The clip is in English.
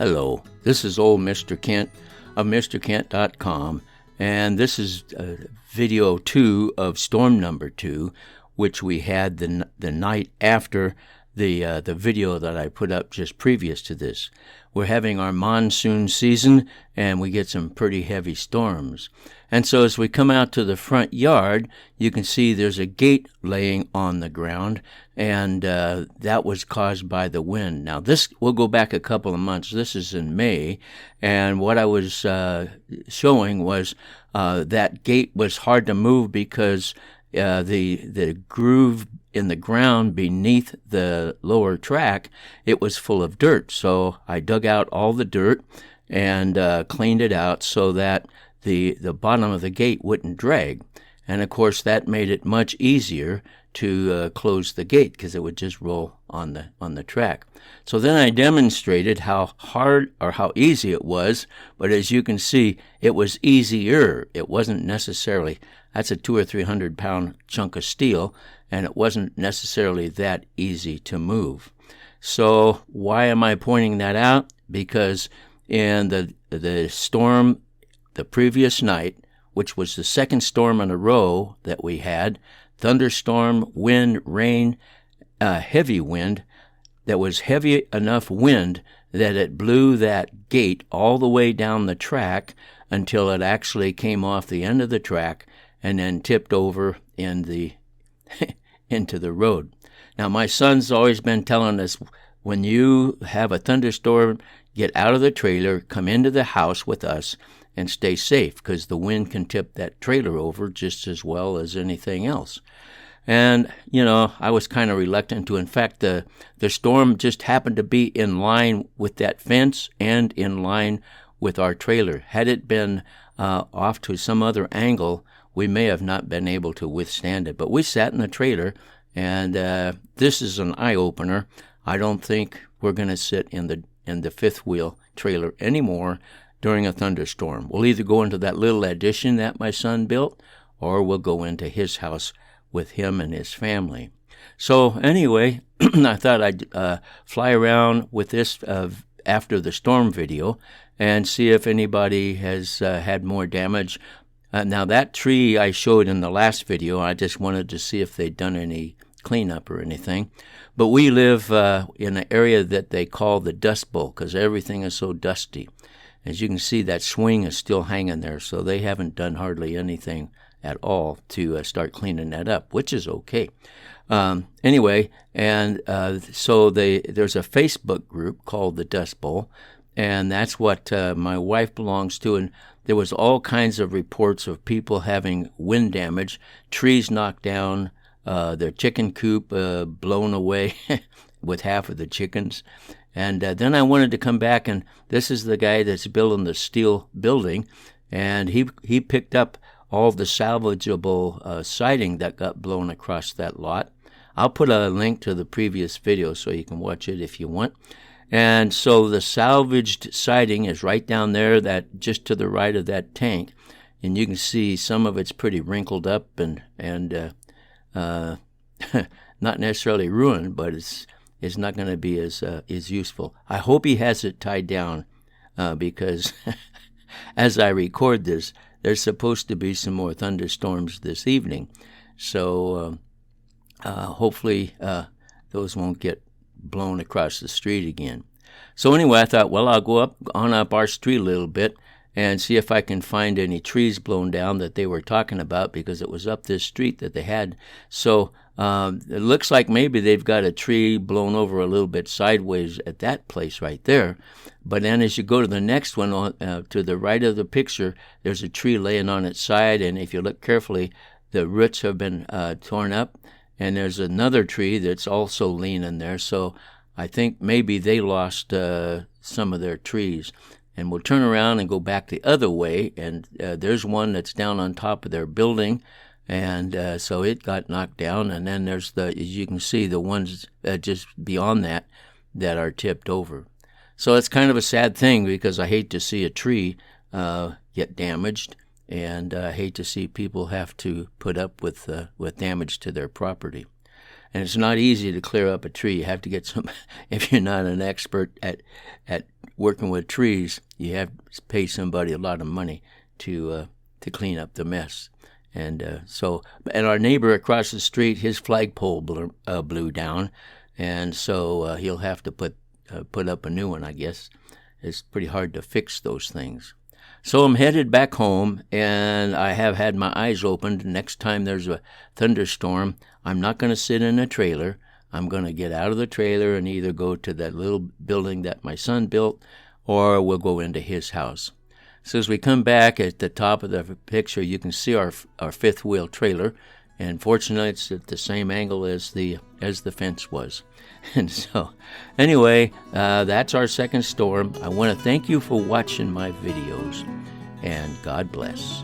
Hello, this is old Mr. Kent of MrKent.com, and this is video 2 of storm number 2, which we had the night after the video that I put up just previous to this. We're having our monsoon season, and we get some pretty heavy storms. And so as we come out to the front yard, you can see there's a gate laying on the ground, and that was caused by the wind. Now, this will go back a couple of months. This is in May, and what I was showing was that gate was hard to move because the groove in the ground beneath the lower track, it was full of dirt. So I dug out all the dirt and cleaned it out so that the bottom of the gate wouldn't drag. And of course that made it much easier to close the gate because it would just roll on the track. So then I demonstrated how hard or how easy it was, but as you can see, it was easier. It wasn't necessarily, that's a 200 or 300 pound chunk of steel, and it wasn't necessarily that easy to move. So why am I pointing that out? Because in the storm the previous night, which was the second storm in a row that we had, thunderstorm, wind, rain, heavy wind, that was heavy enough wind that it blew that gate all the way down the track until it actually came off the end of the track and then tipped over in the into the road. Now, my son's always been telling us, when you have a thunderstorm, get out of the trailer, come into the house with us, and stay safe, because the wind can tip that trailer over just as well as anything else. And, you know, I was kind of reluctant to. In fact, the storm just happened to be in line with that fence and in line with our trailer. Had it been off to some other angle, we may have not been able to withstand it. But we sat in the trailer, and this is an eye-opener. I don't think we're going to sit in the fifth wheel trailer anymore during a thunderstorm. We'll either go into that little addition that my son built, or we'll go into his house with him and his family. So anyway, I thought I'd fly around with this after the storm video and see if anybody has had more damage. Now, that tree I showed in the last video, I just wanted to see if they'd done any cleanup or anything. But we live in an area that they call the Dust Bowl because everything is so dusty. As you can see, that swing is still hanging there, so they haven't done hardly anything at all to start cleaning that up, which is okay. Anyway, and so there's a Facebook group called the Dust Bowl, and that's what my wife belongs to, and there was all kinds of reports of people having wind damage, trees knocked down, their chicken coop blown away with half of the chickens. And then I wanted to come back, and this is the guy that's building the steel building, and he picked up all the salvageable siding that got blown across that lot. I'll put a link to the previous video so you can watch it if you want. And so the salvaged siding is right down there, that just to the right of that tank, and you can see some of it's pretty wrinkled up and not necessarily ruined, but it's not going to be as useful. I hope he has it tied down because as I record this, there's supposed to be some more thunderstorms this evening. So hopefully those won't get blown across the street again. So anyway, I thought, well, I'll go on up our street a little bit and see if I can find any trees blown down that they were talking about, because it was up this street that they had. So it looks like maybe they've got a tree blown over a little bit sideways at that place right there. But then as you go to the next one, to the right of the picture, there's a tree laying on its side, and if you look carefully, the roots have been torn up, and there's another tree that's also leaning there. So I think maybe they lost some of their trees. And we'll turn around and go back the other way, and there's one that's down on top of their building, and so it got knocked down. And then there's as you can see, the ones just beyond that are tipped over. So it's kind of a sad thing, because I hate to see a tree get damaged, and I hate to see people have to put up with damage to their property. and it's not easy to clear up a tree. You have to get some. If you're not an expert at working with trees, you have to pay somebody a lot of money to clean up the mess. And and our neighbor across the street, his flagpole blew down, and so he'll have to put up a new one, I guess. It's pretty hard to fix those things. So I'm headed back home, and I have had my eyes opened. Next time there's a thunderstorm, I'm not going to sit in a trailer. I'm going to get out of the trailer and either go to that little building that my son built, or we'll go into his house. So as we come back, at the top of the picture, you can see our fifth wheel trailer, and fortunately it's at the same angle as the fence was. And so anyway, that's our second storm. I want to thank you for watching my videos, and God bless.